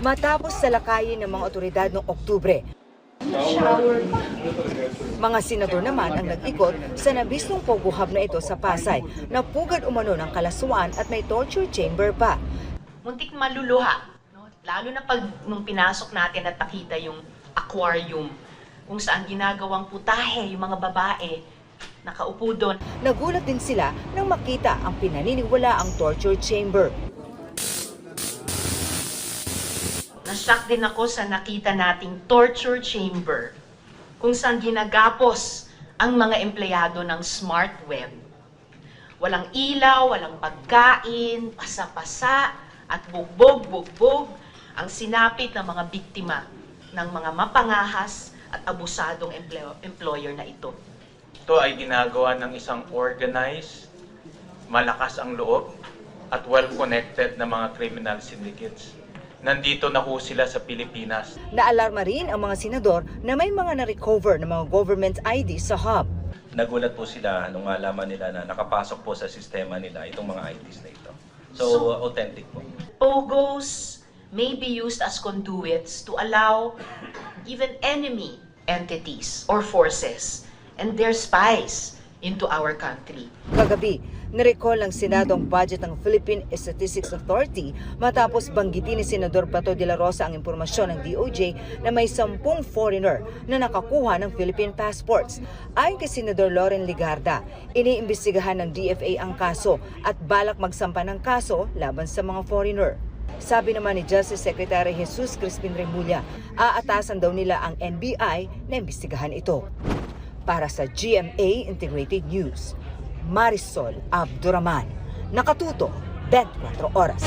matapos salakayin ng mga otoridad noong Oktubre. Mga senador naman ang nag-ikot sa nabistong Pogo Hub na ito sa Pasay na pugad umano ng kalaswaan at may torture chamber pa. Muntik maluluha, no? Lalo na pag nung pinasok natin at nakita yung aquarium kung saan ginagawang putahe yung mga babae nakaupo doon. Nagulat din sila nang makita ang pinaniniwala ang torture chamber. Nashock din ako sa nakita nating torture chamber kung saan ginagapos ang mga empleyado ng Smart Web. Walang ilaw, walang pagkain, pasa-pasa at bugbog-bugbog ang sinapit ng mga biktima ng mga mapangahas at abusadong employer na ito. Ito ay ginagawa ng isang organized, malakas ang loob at well-connected na mga criminal syndicates. Nandito na ho sila sa Pilipinas. Naalarma rin ang mga senador na may mga na-recover ng mga government ID sa hub. Nagulat po sila nung malaman nila na nakapasok po sa sistema nila itong mga IDs na ito. So authentic po. POGOs may be used as conduits to allow even enemy entities or forces and their spies into our country. Kagabi, nirecall ng Senado ang budget ng Philippine Statistics Authority matapos banggitin ni Senador Bato de la Rosa ang impormasyon ng DOJ na may 10 foreigner na nakakuha ng Philippine passports. Ayon kay Senador Loren Legarda, iniimbestigahan ng DFA ang kaso at balak magsampa ng kaso laban sa mga foreigner. Sabi naman ni Justice Secretary Jesus Crispin Remulla, aatasan daw nila ang NBI na imbestigahan ito. Para sa GMA Integrated News, Marisol Abduraman, nakatuto 24 oras.